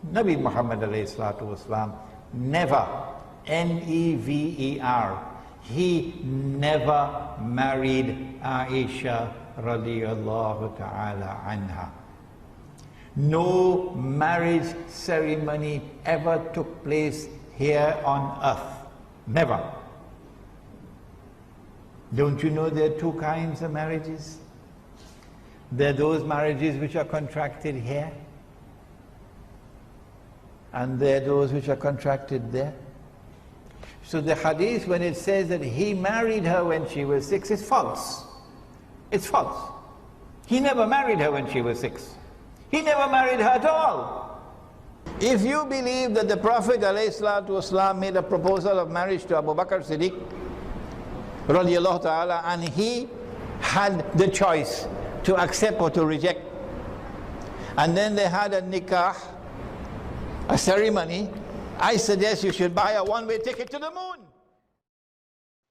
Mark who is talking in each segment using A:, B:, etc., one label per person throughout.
A: Nabi Muhammad alayhi salatu wasalam never, N-E-V-E-R, he never married Aisha radiyallahu ta'ala anha. No marriage ceremony ever took place here on earth. Never. Don't you know there are two kinds of marriages? There are those marriages which are contracted here, and there are those which are contracted there. So the hadith, when it says that he married her when she was 6, is false. It's false. He never married her when she was 6. He never married her at all. If you believe that the Prophet ﷺ made a proposal of marriage to Abu Bakr Siddiq, radiallahu ta'ala, and he had the choice to accept or to reject, and then they had a nikah, a ceremony, I suggest you should buy a one-way ticket to the moon.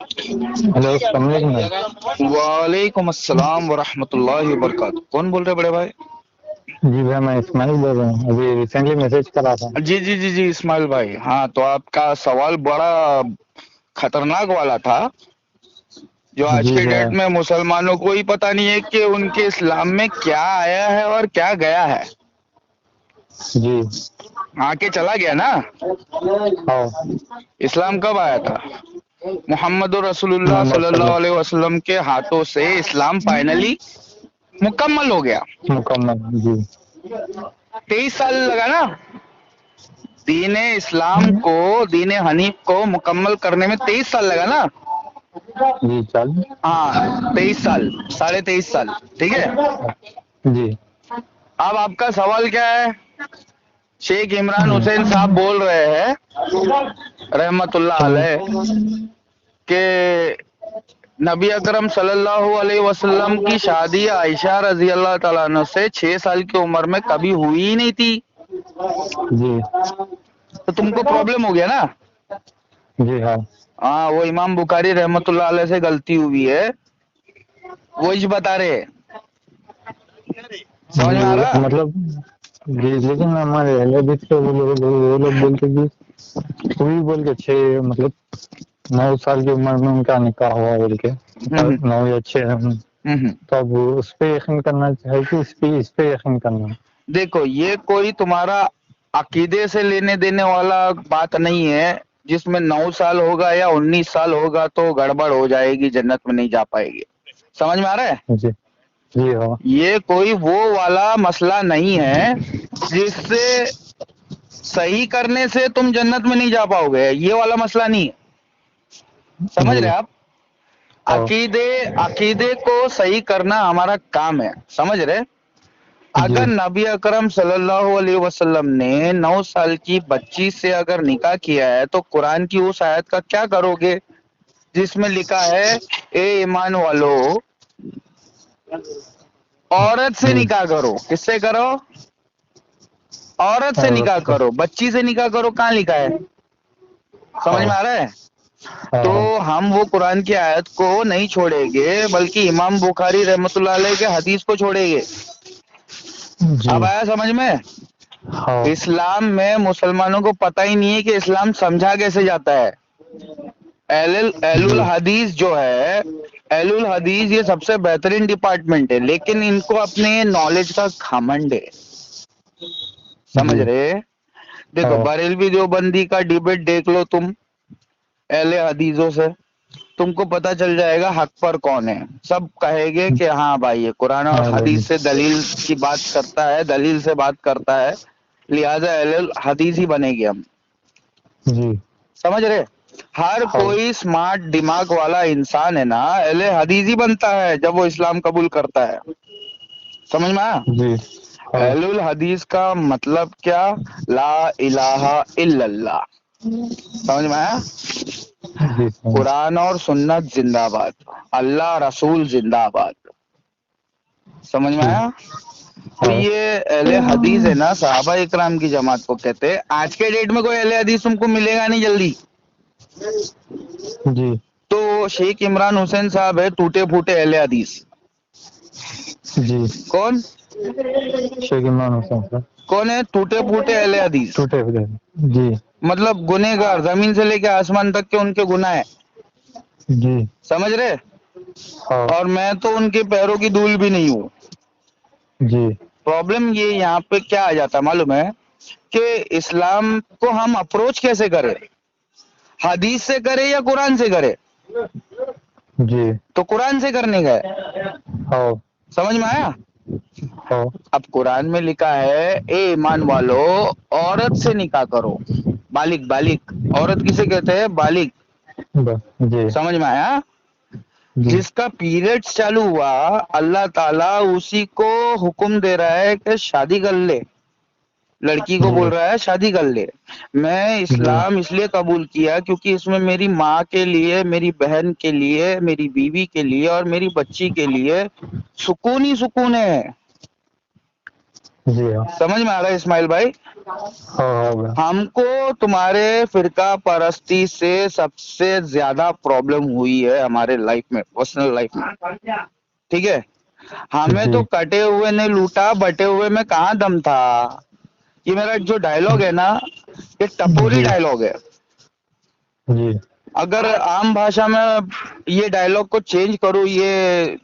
B: Hello अस्सलाम वालेकुम।
C: वालेकुम अस्सलाम वरहमतुल्लाहि वबरकातुहू। कौन बोल रहे बड़े भाई?
B: जी भाई मैं इस्माइल बोल रहा हूँ, अभी रिसेंटली मैसेज करा था।
C: जी जी जी जी इस्माइल भाई, हाँ तो आपका सवाल बड़ा खतरनाक वाला था, जो आज
B: जी
C: के
B: भाई।
C: डेट में मुसलमानों को ही पता नहीं है कि उनके इस्लाम में क्या आया है और क्या गया है।
B: जी
C: आके चला गया ना।
B: हाँ
C: इस्लाम कब आया था? मोहम्मद रसूलुल्लाह सल्लल्लाहु अलैहि वसल्लम के हाथों से इस्लाम फाइनली मुकम्मल हो गया।
B: मुकम्मल। जी
C: 23 साल लगा ना दीने इस्लाम को, दीने हनीफ को मुकम्मल करने में 23 साल लगा ना।
B: जी चल।
C: हाँ 23 साल, 23.5 साल, ठीक है।
B: जी
C: अब आपका सवाल क्या है? शेख इमरान हुसैन साहब बोल रहे हैं रहमतुल्लाह अलैह के नबी अकरम सल्लल्लाहु अलैहि वसल्लम की शादी आयशा रजी अल्लाह ताला अन्हा से 6 साल की उम्र में कभी हुई ही नहीं थी।
B: जी
C: तो तुमको प्रॉब्लम हो गया ना।
B: जी हाँ
C: हाँ वो इमाम बुखारी रहमतुल्लाह अलैह से गलती हुई है, वो ही बता रहे हैं। समझ में आ रहा?
B: मतलब जी, लेकिन हमारे अहले हदीस के वो लोग बोलते कि कोई बोल के 6 मतलब 9 साल की उम्र में उनका निकाह हुआ बोल के 9 या 6। तो अब उस पे यकीन करना है कि इस पे यकीन करना?
C: देखो ये कोई तुम्हारा अकीदे से लेने देने वाला बात नहीं है, जिसमें 9 साल होगा या 19 साल होगा तो गड़बड़ हो जाएगी, जन्नत में नहीं जा पाएगी। समझ में आ रहा है?
B: जी जी हाँ।
C: ये कोई वो वाला मसला नहीं है जिससे सही करने से तुम जन्नत में नहीं जा पाओगे, ये वाला मसला नहीं है। समझ रहे आप? अकीदे को सही करना हमारा काम है, समझ रहे? अगर नबी अकरम सल्लल्लाहु अलैहि वसल्लम ने 9 साल की बच्ची से अगर निकाह किया है तो कुरान की उस आयत का क्या करोगे जिसमें लिखा है ए ईमान वालों औरत से निकाह करो। किससे करो? औरत से निकाह करो, बच्ची से निकाह करो। कहाँ लिखा है? समझ में आ रहा है? तो हम वो कुरान की आयत को नहीं छोड़ेंगे, बल्कि इमाम बुखारी रहमतुल्लाह अलैह के हदीस को छोड़ेंगे। अब आया समझ में?
B: हाँ।
C: इस्लाम में मुसलमानों को पता ही नहीं है कि इस्लाम समझा कैसे जाता है। एलुल हदीस जो है, एलुल हदीस ये सबसे बेहतरीन डिपार्टमेंट है, लेकिन इनको अपने नॉलेज का घमंड है। समझ रहे? देखो बरेलवी देवबंदी का डिबेट देख लो तुम अहले हदीसों से, तुमको पता चल जाएगा हक पर कौन है। सब कहेंगे कि हाँ भाई ये कुरान और हदीस से दलील की बात करता है, दलील से बात करता है, लिहाजा अहले हदीस ही बनेगी हम।
B: जी
C: समझ रहे? हर कोई स्मार्ट दिमाग वाला इंसान है ना अहले हदीस ही बनता है जब वो इस्लाम कबूल करता है। समझ में आया?
B: जी
C: अहलुल हदीस का मतलब क्या? ला इलाहा इल्लल्लाह। समझ में आया? कुरान और सुन्नत जिंदाबाद, अल्लाह रसूल जिंदाबाद। समझ में आया? तो ये अहले हदीस है ना, सहाबा इकराम की जमात को कहते हैं। आज के डेट में कोई अहले हदीस तुमको मिलेगा नहीं जल्दी।
B: जी
C: तो शेख इमरान हुसैन साहब है टूटे फूटे अहले हदीस।
B: जी
C: कौन?
B: शेख इमरान हुसैन साहब।
C: کون ہے؟ ٹوٹے پھوٹے اہل حدیث،
B: ٹوٹے ہوئے. جی
C: مطلب گنہگار، زمین سے لے کے آسمان تک کے ان کے گناہ ہیں،
B: جی.
C: سمجھ رہے؟
B: ہاں
C: اور میں تو ان کے پیروں کی دھول بھی نہیں ہوں.
B: جی.
C: پرابلم یہ یہاں پہ کیا آ جاتا معلوم ہے کہ اسلام کو ہم اپروچ کیسے کریں، حدیث سے کرے یا قرآن سے کرے؟
B: جی.
C: تو قرآن سے کرنے کا ہے،
B: ہاں
C: سمجھ میں آیا؟
B: ہاں.
C: اب قرآن میں لکھا ہے اے ایمان والو عورت سے نکاح کرو، بالغ، بالغ عورت کسے کہتے ہیں؟ بالغ،
B: جی
C: سمجھ میں آیا؟
B: جی.
C: جس کا پیریڈز چالو ہوا اللہ تعالیٰ اسی کو حکم دے رہا ہے کہ شادی کر لے، لڑکی کو
B: جی
C: بول رہا ہے شادی کر لے. میں
B: جی
C: اسلام اس لیے قبول کیا کیونکہ اس میں میری ماں کے لیے، میری بہن کے لیے، میری بیوی کے لیے اور میری بچی کے لیے سکون ہی سکون ہے.
B: جی. ہاں
C: سمجھ میں آ رہا ہے اسماعیل بھائی؟
B: ہوگا.
C: ہم کو تمہارے فرقہ پرستی سے سب سے زیادہ پرابلم ہوئی ہے ہمارے لائف میں، پرسنل لائف میں، ٹھیک ہے؟ ہمیں
B: جی
C: تو کٹے ہوئے نے لوٹا، بٹے ہوئے میں کہاں دم تھا. یہ میرا جو ڈائلوگ ہے نا، یہ ٹپوری
B: جی
C: ڈائلوگ ہے.
B: جی
C: اگر عام بھاشا میں یہ ڈائلوگ کو چینج کروں، یہ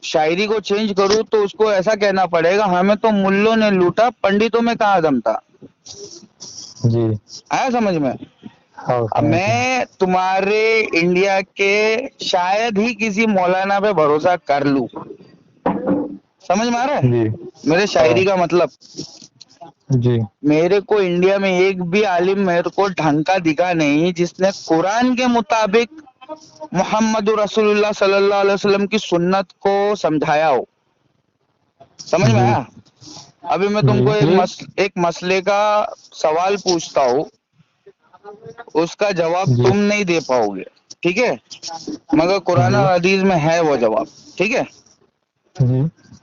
C: شاعری کو چینج کروں تو اس کو ایسا کہنا پڑے گا، ہمیں تو ملوں نے لوٹا، پنڈتوں میں کہاں دم تھا.
B: جی.
C: آیا سمجھ میں؟
B: ہاں
C: اب
B: سمجھ میں.
C: میں تمہارے انڈیا کے شاید ہی کسی مولانا پہ بھروسہ کر لوں، سمجھ میں آ رہا
B: جی.
C: ہے میرے
B: ہاں
C: شاعری کا مطلب؟
B: جی
C: میرے کو انڈیا میں ایک بھی عالم میرے کو ڈھنگ کا دکھا نہیں جس نے قرآن کے مطابق محمد رسول اللہ صلی اللہ علیہ وسلم کی سنت کو سمجھایا ہو. سمجھ میں
B: جی
C: آیا؟ ابھی میں تم
B: جی.
C: کو
B: یہ
C: ایک مسئلے کا سوال پوچھتا ہوں، اس کا جواب
B: جی
C: تم نہیں دے پاؤ گے، ٹھیک ہے؟ مگر قرآن
B: جی
C: اور حدیث میں ہے وہ جواب، ٹھیک ہے؟
B: جی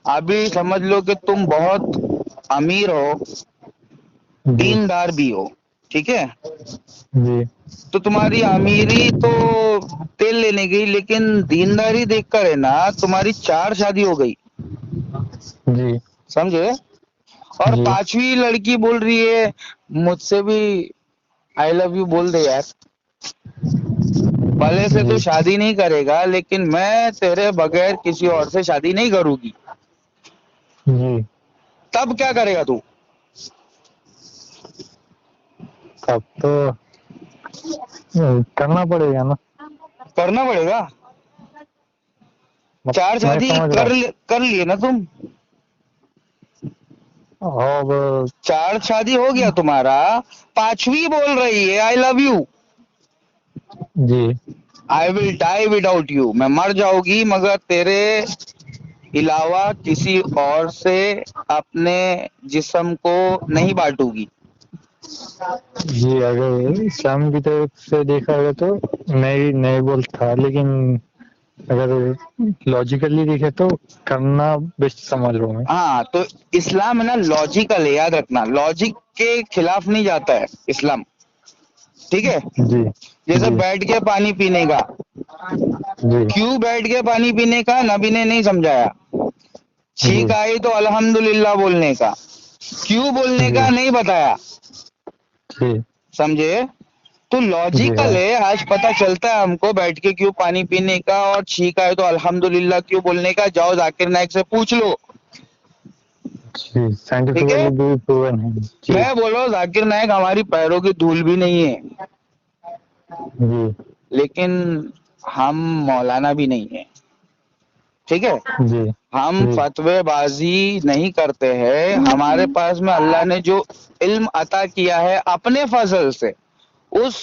C: ابھی سمجھ لو کہ تم بہت امیر ہو،
B: جی
C: دیندار بھی ہو، ٹھیک ہے؟
B: جی
C: تو تمہاری امیری تو تیل لینے گئی، لیکن دینداری دیکھ کر ہے نا تمہاری 4 شادی ہو گئی،
B: جی
C: سمجھے؟ اور
B: جی
C: 5ویں لڑکی بول رہی ہے مجھ سے بھی آئی لو یو بول دے یار. بھلے سے تو
B: جی
C: شادی نہیں کرے گا لیکن میں تیرے بغیر کسی اور سے شادی نہیں کروں گی.
B: جی.
C: تب کیا کرے گا تو؟
B: تب تو کرنا پڑے گا نا.
C: کرنا پڑے گا. 4
B: میں
C: شادی
B: سمجھ رہا
C: کر لیے نا تم؟
B: ہوں. اور
C: 4 شادی ہو گیا تمہارا، 5ویں بول رہی ہے آئی لو یو.
B: جی
C: I will die without you یو، میں مر جاؤں گی مگر تیرے علاوہ کسی اور سے اپنے جسم کو نہیں بانٹوں گی.
B: جی اگر اسلام کی طرف سے دیکھا گیا تو نہیں بولتا، لیکن اگر لاجیکلی دیکھے تو کرنا بیسٹ سمجھ رہا ہوں میں.
C: ہاں تو اسلام ہے نا لاجیکل ہے، یاد رکھنا، لاجک کے خلاف نہیں جاتا ہے اسلام، ٹھیک ہے؟
B: جی
C: جیسے
B: جی
C: بیٹھ کے پانی پینے کا،
B: جی
C: کیوں بیٹھ کے پانی پینے کا نبی نے نہیں سمجھایا.
B: جی
C: چھینک آئی تو الحمدللہ بولنے کا، کیوں بولنے
B: جی
C: کا نہیں بتایا،
B: جی
C: سمجھے؟ تو
B: جی
C: لاجیکل
B: ہاں
C: ہے، آج پتا چلتا ہے ہم کو بیٹھ کے کیوں پانی پینے کا، اور چھینک آئے تو الحمدللہ کیوں بولنے کا. جاؤ ذاکر نائک سے پوچھ لو،
B: جی.
C: ٹھیک ہے؟
B: سائنٹیفکلی بھی پروون ہے. جی
C: میں بولو ذاکر نائک ہماری پیروں کی دھول بھی نہیں ہے،
B: جی
C: لیکن ہم مولانا بھی نہیں ہیں، ٹھیک ہے؟
B: جی
C: ہم
B: جی
C: فتوی بازی نہیں کرتے ہیں. ہمارے پاس میں اللہ نے جو علم عطا کیا ہے اپنے فضل سے، اس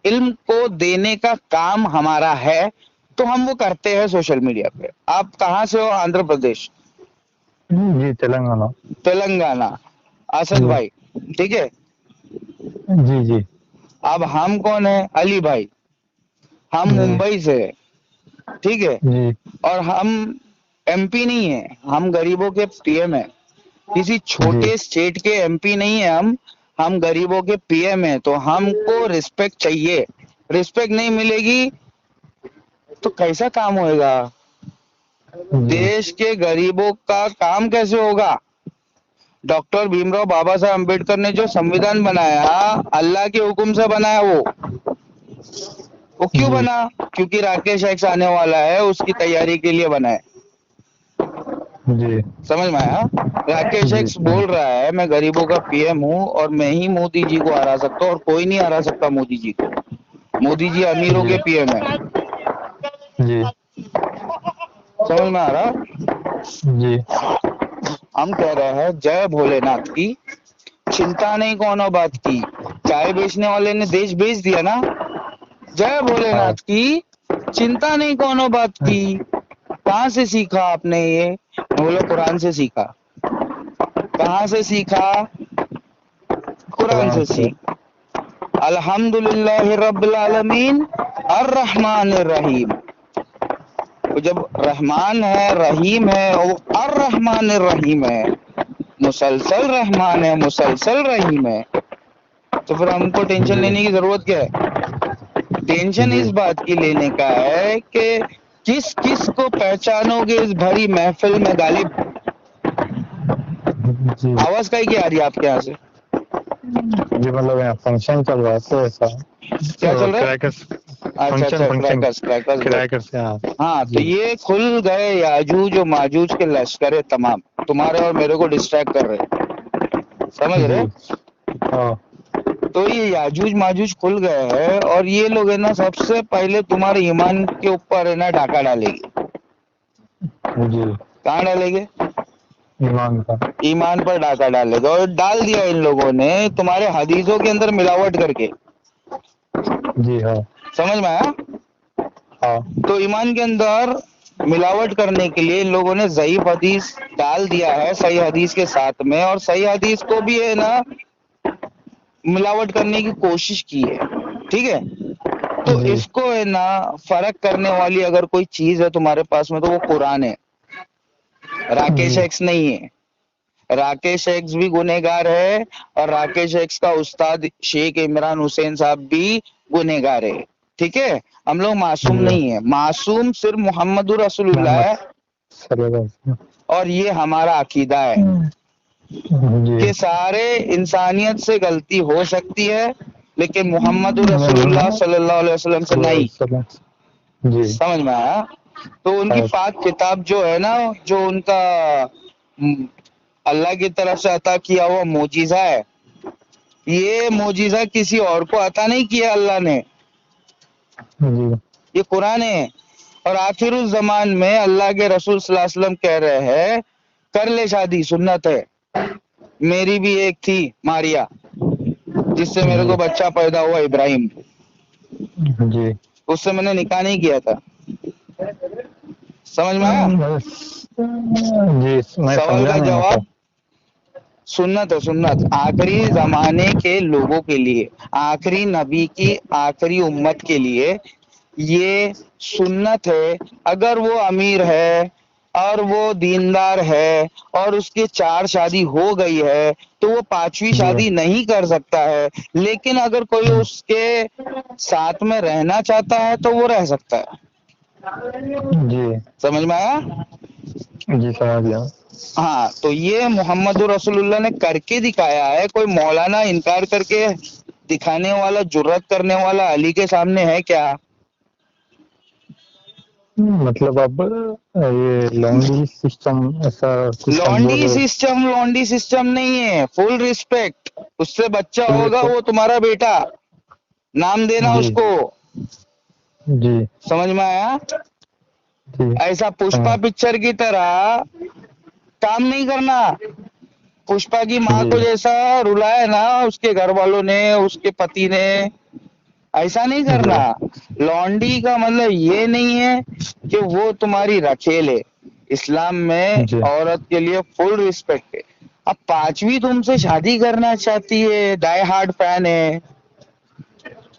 C: علم کو دینے کا کام ہمارا ہے، تو ہم وہ کرتے ہیں سوشل میڈیا پہ. آپ کہاں سے ہو؟ آندھرا پردیش،
B: جی تلنگانہ.
C: تلنگانہ. اسد
B: جی
C: بھائی، ٹھیک ہے؟
B: جی جی
C: اب ہم کون ہیں؟ علی بھائی، ہم
B: جی
C: ممبئی سے، ٹھیک ہے؟
B: جی
C: اور ہم ایم پی نہیں ہیں، ہم غریبوں کے پی ایم ہیں. کسی
B: جی
C: چھوٹے اسٹیٹ کے ایم پی نہیں ہیں ہم غریبوں کے پی ایم ہیں. تو ہم کو رسپیکٹ چاہیے. رسپیکٹ نہیں ملے گی تو کیسا کام ہوئے گا؟
B: جی
C: دیش کے غریبوں کا کام کیسے ہوگا डॉक्टर भीमराव बाबा साहब अम्बेडकर ने जो संविधान बनाया, अल्लाह के हुक्म से बनाया वो क्यों
B: जी।
C: बना? क्योंकि राकेश एक्स आने वाला है, उसकी तैयारी के लिए बना है।
B: जी
C: समझ में आया? राकेश
B: जी
C: एक्स बोल रहा है मैं गरीबों का पीएम हूँ और मैं ही मोदी जी को हरा सकता हूँ और कोई नहीं हरा सकता मोदी जी को। मोदी जी अमीरों
B: जी
C: के पीएम है।
B: जी
C: समझ में आ रहा?
B: जी
C: हम कह रहे हैं जय भोलेनाथ की, चिंता नहीं कोनो बात की। चाय बेचने वाले ने देश बेच दिया ना। जय भोलेनाथ
B: हाँ
C: की, चिंता नहीं कोनो बात की। कहाँ से सीखा आपने ये? मैं बोला कुरान से सीखा। कहाँ से सीखा? कुरान से सीखा। अल्हम्दुलिल्लाह रब्बिल आलमीन अर्रहमानिर रहीम। तो जब रहमान है, रहीम है, और वो अर्रहमानिर रहीम है, मुसलसल रहमान है, मुसलसल रहीम है, तो फिर हमको टेंशन
B: जी
C: लेने की जरूरत क्या है? टेंशन
B: जी
C: इस बात की लेने का है कि किस किस को पहचानोगे इस भरी महफिल में गालिब।
B: जी
C: आवाज काहे की आ रही है आपके यहाँ से?
B: जी मतलब यहाँ फंक्शन चल रहा है तो ऐसा
C: क्या चल रहा है?
B: क्रैकर्स
C: अच्छा
B: फंक्शन
C: अच्छा,
B: function
C: crackers crackers good.
B: Crackers से हाँ
C: हाँ, तो
B: जी
C: ये खुल गए याजूज और माजूज के लश्कर तमाम, तुम्हारे और मेरे को डिस्ट्रैक्ट कर रहे, समझ
B: जी
C: रहे?
B: हाँ
C: तो ये याजूज माजूज खुल गए हैं और ये लोग है ना सबसे पहले तुम्हारे ईमान के ऊपर है ना डाका डालेंगे।
B: जी
C: कहाँ डालेंगे?
B: ईमान का
C: ईमान पर डाका डालेगा, और डाल दिया इन लोगों ने तुम्हारे हदीसों के अंदर मिलावट करके।
B: जी हाँ
C: समझ में आया?
B: हाँ
C: तो ईमान के अंदर मिलावट करने के लिए इन लोगों ने ज़ईफ हदीस डाल दिया है सही हदीस के साथ में, और सही हदीस को भी है ना मिलावट करने की कोशिश की है। ठीक है? तो
B: जी
C: इसको है ना फर्क करने वाली अगर कोई चीज है तुम्हारे पास में तो वो कुरान है, राकेश
B: जी
C: एक्स नहीं है। राकेश एक्स भी गुनहगार है और राकेश एक्स का उस्ताद शेख इमरान हुसैन साहब भी गुनहगार है। ठीक है? हम लोग मासूम
B: जी
C: नहीं है, मासूम सिर्फ मोहम्मदुर रसूलुल्लाह
B: मोहम्मद
C: है।
B: सल्लल्लाहु अलैहि
C: और ये हमारा अकीदा है
B: वसल्लम जी
C: कि सारे इंसानियत से गलती हो सकती है लेकिन मोहम्मदुर रसूलुल्लाह सल्लल्लाहु अलैहि वसल्लम से नहीं।
B: जी
C: समझ में आया? तो उनकी
B: हाँ
C: पाक किताब जो है ना, जो उनका अल्लाह की तरफ से अता किया हुआ मोजीजा है, ये मोजीजा किसी और को अता नहीं किया अल्लाह ने,
B: जी
C: ये कुरान है। और आखिर उस जमान में अल्लाह के रसूल सल्लल्लाहु अलैहि वसल्लम कह रहे हैं कर ले शादी, सुन्नत है। मेरी भी एक थी मारिया जिससे मेरे को बच्चा पैदा हुआ इब्राहिम,
B: जी
C: उससे मैंने निकाह नहीं किया था। समझ में आया?
B: जी मैं
C: सवाल
B: समझा
C: का
B: नहीं
C: जवाब
B: मतलब
C: सुन्नत है, सुन्नत आखिरी जमाने के लोगों के लिए, आखिरी नबी की आखिरी उम्मत के लिए ये सुन्नत है। अगर वो अमीर है और वो दीनदार है और उसकी 4 शादी हो गई है तो वो 5वीं
B: जी
C: शादी नहीं कर सकता है, लेकिन अगर कोई उसके साथ में रहना चाहता है तो वो रह सकता है।
B: जी
C: समझ में आया?
B: जी समझ गया
C: हाँ, तो ये मोहम्मद रसूलुल्लाह ने करके दिखाया है। कोई मौलाना इनकार करके दिखाने वाला, जुर्रत करने वाला अली के सामने है क्या?
B: मतलब अब ये लॉन्ड्री सिस्टम ऐसा कुछ हम बोल
C: लॉन्डी सिस्टम नहीं है, फुल रिस्पेक्ट। उससे बच्चा होगा
B: रहे
C: वो तुम्हारा बेटा, नाम देना
B: जी
C: उसको।
B: जी
C: समझ में आया?
B: जी
C: ऐसा पुष्पा पिक्चर की तरह काम नहीं करना। पुष्पा की माँ
B: जी
C: को जैसा रुलाया ना उसके घर वालों ने, उसके पति ने, ऐसा नहीं करना। लॉन्डी का मतलब ये नहीं है कि वो तुम्हारी रखेल है। इस्लाम में
B: जी
C: औरत के लिए फुल रिस्पेक्ट है। अब 5वीं तुमसे शादी करना चाहती है, डाई हार्ड फैन है,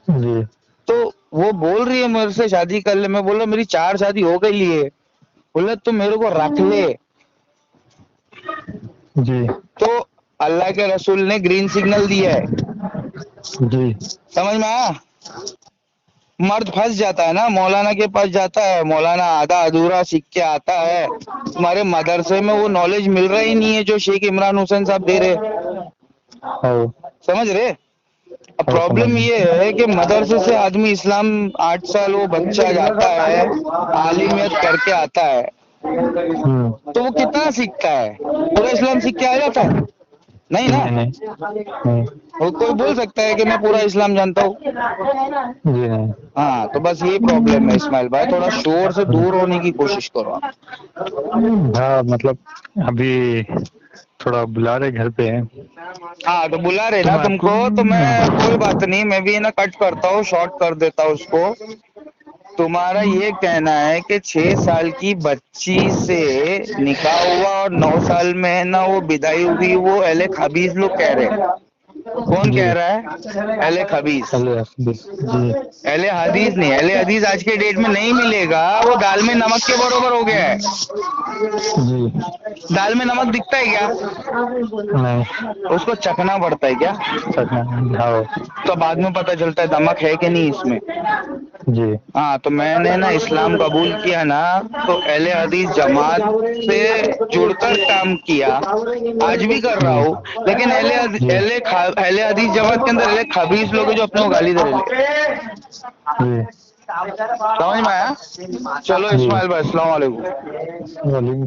B: जी
C: तो वो बोल रही है मेरे से शादी कर ले। मैं बोला मेरी 4 शादी हो गई है। बोले तो मेरे को रख ले।
B: जी
C: तो अल्लाह के रसूल ने ग्रीन सिग्नल दिया है।
B: जी
C: समझ में आया? مرد پھنس جاتا ہے نا، مولانا کے پاس جاتا ہے، مولانا آدھا ادھورا سیکھ کے آتا ہے، تمہارے مدرسے میں وہ نالج مل رہا ہی نہیں ہے جو شیخ عمران حسین صاحب دے رہے،
B: ہاں
C: سمجھ رہے؟ اب
B: ہاں
C: پرابلم یہ ہے کہ مدرسے سے آدمی اسلام 8 سال وہ بچہ جاتا ہے، عالمیت کر کے آتا ہے، تو وہ کتنا سیکھتا ہے؟ پورا اسلام سیکھ کے آ جاتا ہے؟ نہیں نا.
B: نہیں
C: اور کوئی بول سکتا ہے کہ میں پورا اسلام جانتا ہوں؟
B: جی نہیں.
C: ہاں تو بس یہی پرابلم ہے اسماعیل بھائی، تھوڑا شور سے دور ہونے کی کوشش کرو آپ.
B: ہاں مطلب ابھی تھوڑا بلا رہے گھر پہ ہیں.
C: ہاں تو بلا رہے
B: تو
C: نا
B: میں
C: تم
B: آپ کو
C: کو، تو میں کوئی بات نہیں، میں بھی نا کٹ کرتا ہوں، شارٹ کر دیتا ہوں اس کو. تمہارا یہ کہنا ہے کہ 6 سال کی بچی سے نکاح ہوا اور 9 سال میں نا وہ بدائی ہوئی، وہ اہل خبیث لوگ کہہ رہے ہیں. کون
B: جی
C: کہہ رہا ہے؟ اہل خبیث.
B: اللہ حافظ. جی
C: اہل حدیث نہیں، اہل حدیث آج کے ڈیٹ میں نہیں ملے گا، وہ دال میں نمک کے برابر ہو گیا ہے.
B: جی
C: دال میں نمک دکھتا ہے کیا؟
B: نہیں
C: اس کو چکھنا پڑتا ہے کیا؟
B: سچ میں. ہاں
C: تو بعد میں پتہ چلتا ہے نمک ہے کہ نہیں اس میں.
B: جی
C: ہاں تو میں نے نا اسلام قبول کیا نا تو اہل حدیث جماعت سے جڑ کر کام کیا، آج بھی کر رہا ہوں، لیکن اہل حدیث جماعت کے اندر اہل خبیث لوگ ہیں جو اپنے کو گالی دے رہے. سمجھ میں آیا؟ چلو
B: جی
C: اسماعیل بھائی السلام علیکم.
B: وعلیکم